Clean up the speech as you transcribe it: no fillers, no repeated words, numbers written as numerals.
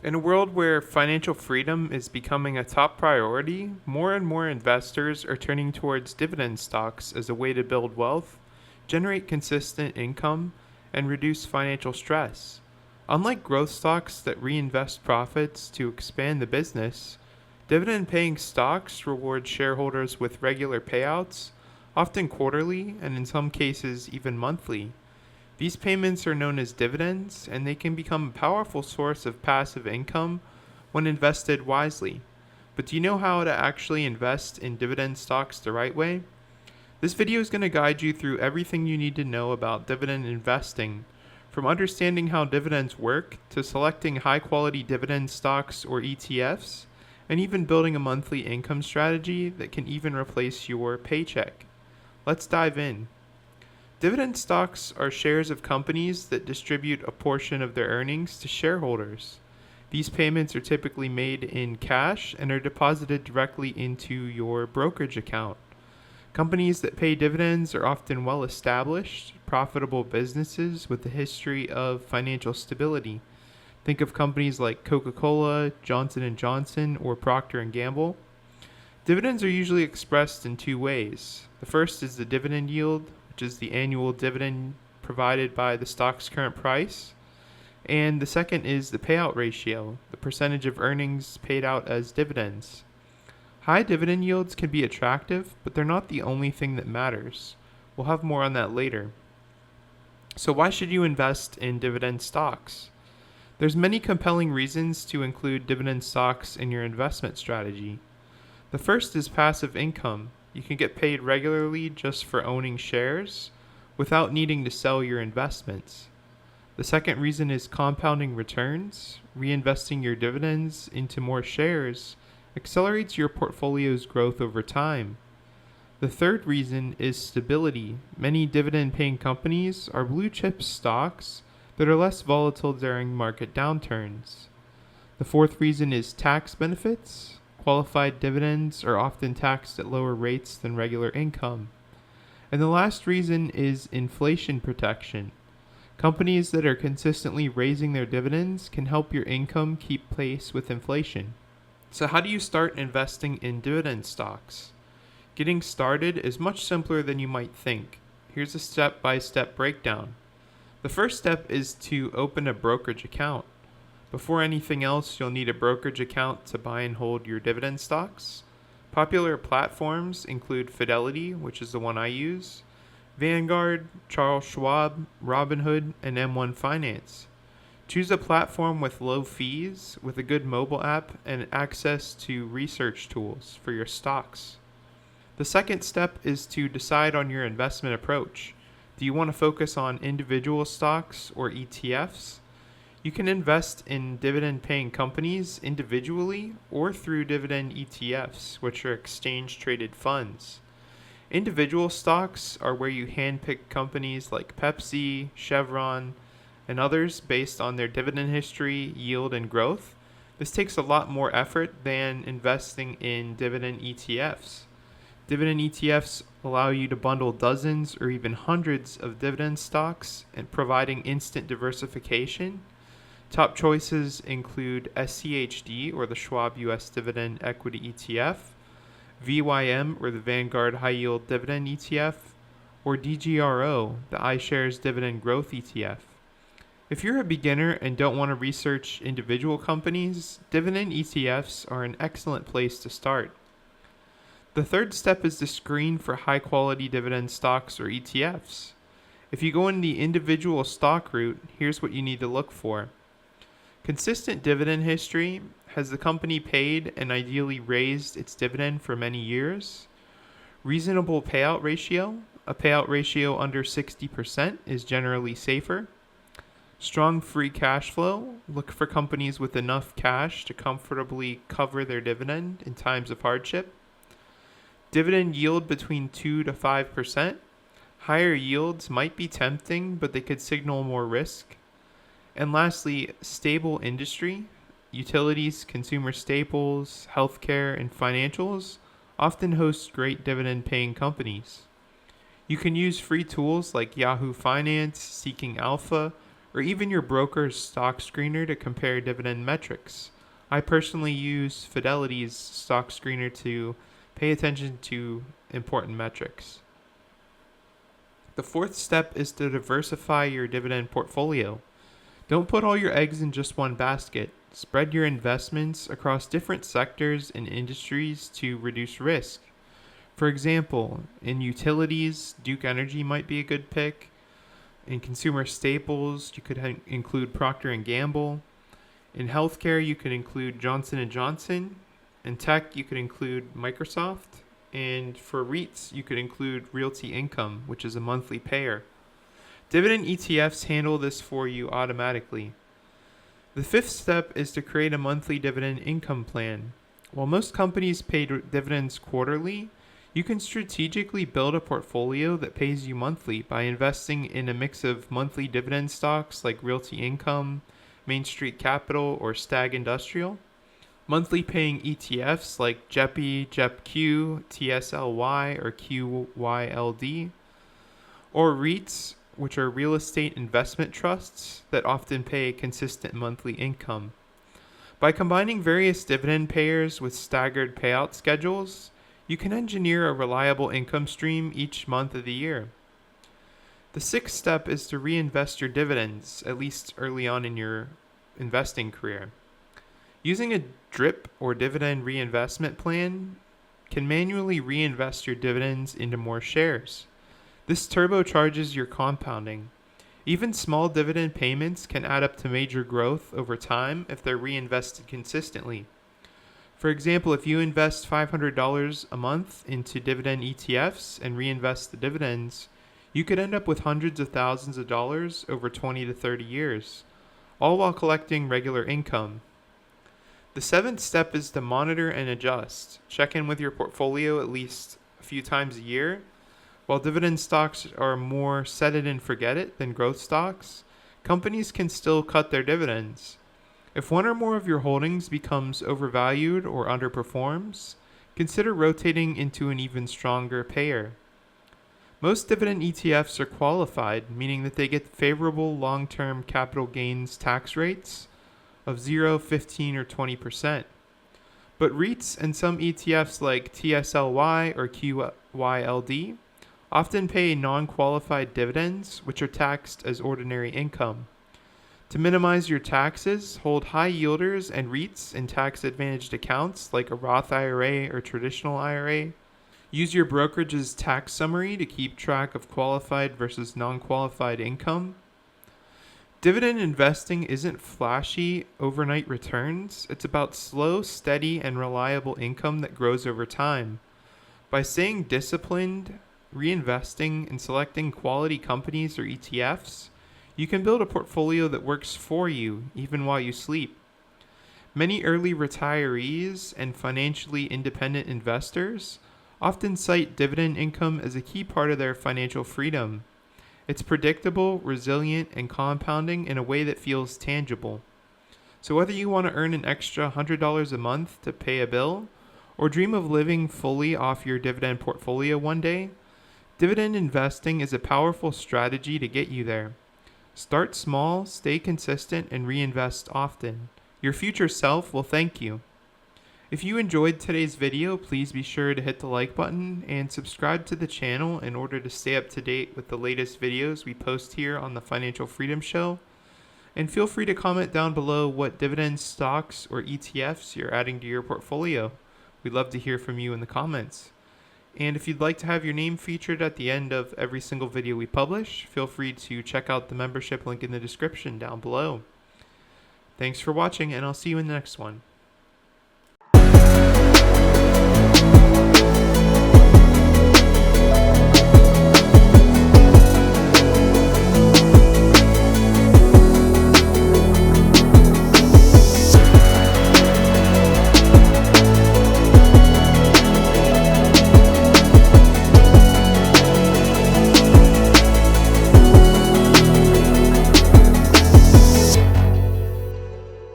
In a world where financial freedom is becoming a top priority, more and more investors are turning towards dividend stocks as a way to build wealth, generate consistent income, and reduce financial stress. Unlike growth stocks that reinvest profits to expand the business, dividend paying stocks reward shareholders with regular payouts, often quarterly and in some cases even monthly. These payments are known as dividends, and they can become a powerful source of passive income when invested wisely. But do you know how to actually invest in dividend stocks the right way? This video is going to guide you through everything you need to know about dividend investing, from understanding how dividends work to selecting high quality dividend stocks or ETFs, and even building a monthly income strategy that can even replace your paycheck. Let's dive in. Dividend stocks are shares of companies that distribute a portion of their earnings to shareholders. These payments are typically made in cash and are deposited directly into your brokerage account. Companies that pay dividends are often well established, profitable businesses with a history of financial stability. Think of companies like Coca-Cola, Johnson & Johnson, or Procter & Gamble. Dividends are usually expressed in two ways. The first is the dividend yield, which is the annual dividend provided by the stock's current price. And the second is the payout ratio, the percentage of earnings paid out as dividends. High dividend yields can be attractive, but they're not the only thing that matters. We'll have more on that later. So why should you invest in dividend stocks? There's many compelling reasons to include dividend stocks in your investment strategy. The first is passive income. You can get paid regularly just for owning shares without needing to sell your investments. The second reason is compounding returns. Reinvesting your dividends into more shares accelerates your portfolio's growth over time. The third reason is stability. Many dividend paying companies are blue chip stocks that are less volatile during market downturns. The fourth reason is tax benefits. Qualified dividends are often taxed at lower rates than regular income. And the last reason is inflation protection. Companies that are consistently raising their dividends can help your income keep pace with inflation. So how do you start investing in dividend stocks? Getting started is much simpler than you might think. Here's a step-by-step breakdown. The first step is to open a brokerage account. Before anything else, you'll need a brokerage account to buy and hold your dividend stocks. Popular platforms include Fidelity, which is the one I use, Vanguard, Charles Schwab, Robinhood, and M1 Finance. Choose a platform with low fees, with a good mobile app, and access to research tools for your stocks. The second step is to decide on your investment approach. Do you want to focus on individual stocks or ETFs? You can invest in dividend-paying companies individually or through dividend ETFs, which are exchange-traded funds. Individual stocks are where you handpick companies like Pepsi, Chevron, and others based on their dividend history, yield, and growth. This takes a lot more effort than investing in dividend ETFs. Dividend ETFs allow you to bundle dozens or even hundreds of dividend stocks and providing instant diversification. Top choices include SCHD, or the Schwab US Dividend Equity ETF, VYM, or the Vanguard High Yield Dividend ETF, or DGRO, the iShares Dividend Growth ETF. If you're a beginner and don't want to research individual companies, dividend ETFs are an excellent place to start. The third step is to screen for high quality dividend stocks or ETFs. If you go in the individual stock route, here's what you need to look for. Consistent dividend history. Has the company paid and ideally raised its dividend for many years? Reasonable payout ratio. A payout ratio under 60% is generally safer. Strong free cash flow. Look for companies with enough cash to comfortably cover their dividend in times of hardship. Dividend yield between 2 to 5%. Higher yields might be tempting, but they could signal more risk. And lastly, stable industry. Utilities, consumer staples, healthcare, and financials often host great dividend-paying companies. You can use free tools like Yahoo Finance, Seeking Alpha, or even your broker's stock screener to compare dividend metrics. I personally use Fidelity's stock screener to pay attention to important metrics. The fourth step is to diversify your dividend portfolio. Don't put all your eggs in just one basket. Spread your investments across different sectors and industries to reduce risk. For example, in utilities, Duke Energy might be a good pick. In consumer staples, you could include Procter & Gamble. In healthcare, you could include Johnson & Johnson. In tech, you could include Microsoft. And for REITs, you could include Realty Income, which is a monthly payer. Dividend ETFs handle this for you automatically. The fifth step is to create a monthly dividend income plan. While most companies pay dividends quarterly, you can strategically build a portfolio that pays you monthly by investing in a mix of monthly dividend stocks like Realty Income, Main Street Capital, or Stag Industrial. Monthly paying ETFs like JEPI, JEPQ, TSLY, or QYLD, or REITs, which are real estate investment trusts that often pay consistent monthly income. By combining various dividend payers with staggered payout schedules, you can engineer a reliable income stream each month of the year. The sixth step is to reinvest your dividends, at least early on in your investing career. Using a DRIP or dividend reinvestment plan can manually reinvest your dividends into more shares. This turbocharges your compounding. Even small dividend payments can add up to major growth over time if they're reinvested consistently. For example, if you invest $500 a month into dividend ETFs and reinvest the dividends, you could end up with hundreds of thousands of dollars over 20 to 30 years, all while collecting regular income. The seventh step is to monitor and adjust. Check in with your portfolio at least a few times a year. While dividend stocks are more set it and forget it than growth stocks, companies can still cut their dividends. If one or more of your holdings becomes overvalued or underperforms, consider rotating into an even stronger payer. Most dividend ETFs are qualified, meaning that they get favorable long-term capital gains tax rates of 0, 15, or 20%. But REITs and some ETFs like TSLY or QYLD often pay non-qualified dividends, which are taxed as ordinary income. To minimize your taxes, hold high yielders and REITs in tax-advantaged accounts like a Roth IRA or traditional IRA. Use your brokerage's tax summary to keep track of qualified versus non-qualified income. Dividend investing isn't flashy overnight returns. It's about slow, steady, and reliable income that grows over time. By staying disciplined, reinvesting, and selecting quality companies or ETFs, you can build a portfolio that works for you even while you sleep. Many early retirees and financially independent investors often cite dividend income as a key part of their financial freedom. It's predictable, resilient, and compounding in a way that feels tangible. So whether you want to earn an extra $100 a month to pay a bill, or dream of living fully off your dividend portfolio one day, dividend investing is a powerful strategy to get you there. Start small, stay consistent, and reinvest often. Your future self will thank you. If you enjoyed today's video, please be sure to hit the like button and subscribe to the channel in order to stay up to date with the latest videos we post here on the Financial Freedom Show. And feel free to comment down below what dividend stocks or ETFs you're adding to your portfolio. We'd love to hear from you in the comments. And if you'd like to have your name featured at the end of every single video we publish, feel free to check out the membership link in the description down below. Thanks for watching, and I'll see you in the next one.